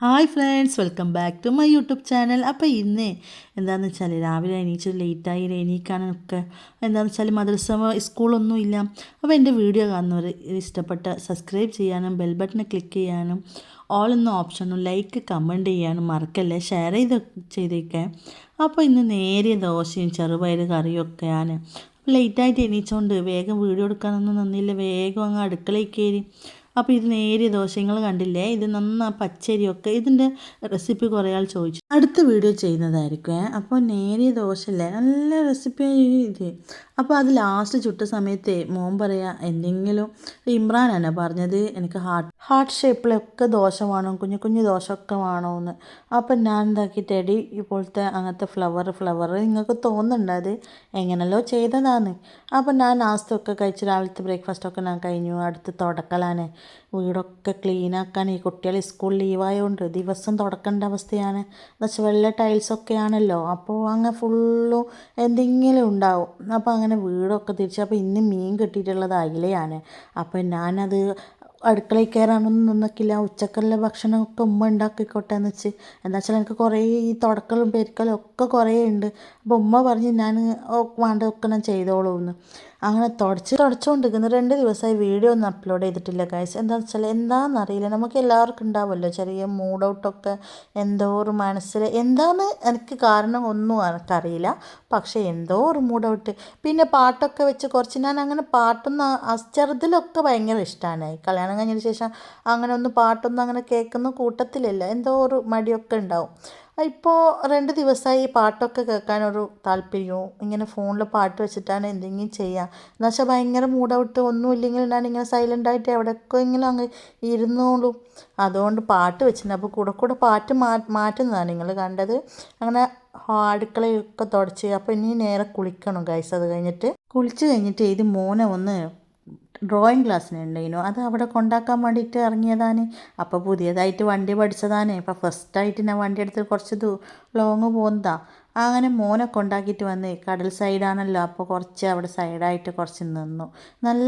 Hi friends, welcome back to my YouTube channel. അപ്പോൾ ഇന്ന് എന്താണെന്ന് വെച്ചാൽ രാവിലെ എണീച്ച് ലേറ്റായി എണീക്കാനൊക്കെ എന്താണെന്ന് വെച്ചാൽ മദ്രസ സ്കൂളൊന്നും ഇല്ല. അപ്പോൾ എൻ്റെ വീഡിയോ കാണുന്നവർ ഇഷ്ടപ്പെട്ട സബ്സ്ക്രൈബ് ചെയ്യാനും ബെൽ ബട്ടൺ ക്ലിക്ക് ചെയ്യാനും ഓൾ എന്ന ഓപ്ഷനും ലൈക്ക് കമൻറ്റ് ചെയ്യാനും മറക്കല്ലേ, ഷെയർ ചെയ്തേക്കെ. അപ്പോൾ ഇന്ന് നേരിയ ദോശയും ചെറുപയർ കറിയൊക്കെയാണ്. ലേറ്റായിട്ട് എണീച്ചുകൊണ്ട് വേഗം വീഡിയോ എടുക്കാനൊന്നും നന്നില്ല, വേഗം അങ്ങ് അടുക്കളയിൽ കയറി. അപ്പോൾ ഇത് നേരിയ ദോശ നിങ്ങൾ കണ്ടില്ലേ, ഇത് പച്ചരിയൊക്കെ ഇതിൻ്റെ റെസിപ്പി കുറേ ആൾ ചോദിച്ചു. അടുത്ത വീഡിയോ ചെയ്യുന്നതായിരിക്കും. അപ്പോൾ നേരിയ ദോശയല്ലേ, നല്ല റെസിപ്പി ഇത്. അപ്പോൾ അത് ലാസ്റ്റ് ചുട്ട സമയത്ത് മോൻ പറയാ എന്തെങ്കിലും, ഇമ്രാനാണ് പറഞ്ഞത്, എനിക്ക് ഹാർട്ട് ഷേപ്പിലൊക്കെ ദോശ വേണം, കുഞ്ഞു കുഞ്ഞു ദോശ ഒക്കെ വേണമെന്ന്. അപ്പം ഞാൻ എന്താക്കി ടെഡി ഇപ്പോഴത്തെ അങ്ങനത്തെ ഫ്ലവർ നിങ്ങൾക്ക് തോന്നുന്നുണ്ട് അത് എങ്ങനെയല്ലോ ചെയ്തതാണ്. അപ്പം ഞാൻ നാസ്തയൊക്കെ കഴിച്ച് രാവിലത്തെ ബ്രേക്ക്ഫാസ്റ്റൊക്കെ ഞാൻ കഴിഞ്ഞു. അടുത്ത് തുടക്കലാണ്, വീടൊക്കെ ക്ലീനാക്കാൻ. ഈ കുട്ടികൾ സ്കൂൾ ലീവായതുകൊണ്ട് ദിവസം തുടക്കേണ്ട അവസ്ഥയാണ്. എന്ന് വെച്ചാൽ വെള്ള ടൈൽസൊക്കെ ആണല്ലോ, അപ്പോൾ അങ്ങനെ ഫുള്ളും എന്തെങ്കിലും ഉണ്ടാവും. അപ്പോൾ അങ്ങനെ വീടൊക്കെ തിരിച്ച്. അപ്പോൾ ഇന്ന് മീൻ കിട്ടിയിട്ടുള്ളത് അയിലയാണ്. അപ്പോൾ ഞാനത് അടുക്കളയിൽ കയറാനൊന്നും നിന്നിക്കില്ല. ഉച്ചക്കുള്ള ഭക്ഷണമൊക്കെ ഉമ്മ ഉണ്ടാക്കിക്കോട്ടെ എന്ന് വെച്ച്. എന്താ വെച്ചാൽ എനിക്ക് കുറേ ഈ തുടക്കലും പെരുക്കലും ഒക്കെ കുറേ ഉണ്ട്. അപ്പോൾ ഉമ്മ പറഞ്ഞ് ഞാൻ വേണ്ടതൊക്കെ ഞാൻ ചെയ്തോളൂ എന്ന്. അങ്ങനെ തുടച്ചുകൊണ്ടിരിക്കുന്നു. 2 ദിവസമായി വീഡിയോ ഒന്നും അപ്ലോഡ് ചെയ്തിട്ടില്ല ഗൈസ്. എന്താണെന്ന് വെച്ചാൽ എന്താണെന്നറിയില്ല, നമുക്ക് എല്ലാവർക്കും ഉണ്ടാവുമല്ലോ ചെറിയ മൂഡ് ഔട്ടൊക്കെ. എന്തോ ഒരു മനസ്സിൽ എന്താണെന്ന് എനിക്ക് കാരണം ഒന്നും എനിക്കറിയില്ല, പക്ഷേ എന്തോ ഒരു മൂഡ് ഔട്ട്. പിന്നെ പാട്ടൊക്കെ വെച്ച് കുറച്ച് ഞാൻ അങ്ങനെ പാട്ടൊന്നും ചെറുതിലൊക്കെ ഭയങ്കര ഇഷ്ടമാണ്. കല്യാണം കഴിഞ്ഞതിന് ശേഷം അങ്ങനെ പാട്ടൊന്നും അങ്ങനെ കേൾക്കുന്ന കൂട്ടത്തിലില്ല, എന്തോ ഒരു മടിയൊക്കെ ഉണ്ടാവും. ഇപ്പോൾ 2 ദിവസമായി പാട്ടൊക്കെ കേൾക്കാനൊരു താല്പര്യവും. ഇങ്ങനെ ഫോണിൽ പാട്ട് വെച്ചിട്ടാണ് എന്തെങ്കിലും ചെയ്യുക. എന്നുവെച്ചാൽ ഭയങ്കര മൂഡ് ഔട്ട് ഒന്നുമില്ലെങ്കിൽ ഞാനിങ്ങനെ സൈലൻ്റായിട്ട് എവിടെയൊക്കെയെങ്കിലും അങ്ങ് ഇരുന്നോളൂ. അതുകൊണ്ട് പാട്ട് വെച്ചിട്ടുണ്ട്. അപ്പോൾ കൂടെ പാട്ട് മാറ്റുന്നതാണ് നിങ്ങൾ കണ്ടത്. അങ്ങനെ അടുക്കളയൊക്കെ തുടച്ച്. അപ്പോൾ ഇനി നേരെ കുളിക്കണം ഗൈസ്. അത് കഴിഞ്ഞിട്ട് കുളിച്ച് കഴിഞ്ഞിട്ട് ഇത് മോനെ ഒന്ന് ഡ്രോയിങ് ക്ലാസ്സിനുണ്ടായിരുന്നു, അത് അവിടെ കൊണ്ടാക്കാൻ വേണ്ടിയിട്ട് ഇറങ്ങിയതാണ്. അപ്പോൾ പുതിയതായിട്ട് വണ്ടി പഠിച്ചതാണ്. ഇപ്പോൾ ഫസ്റ്റായിട്ട് ഞാൻ വണ്ടി എടുത്ത് കുറച്ച് ലോങ് പോകുന്നതാണ്. അങ്ങനെ മോനെ കൊണ്ടാക്കിയിട്ട് വന്ന്, കടൽ സൈഡാണല്ലോ, അപ്പോൾ കുറച്ച് അവിടെ സൈഡായിട്ട് കുറച്ച് നിന്നു. നല്ല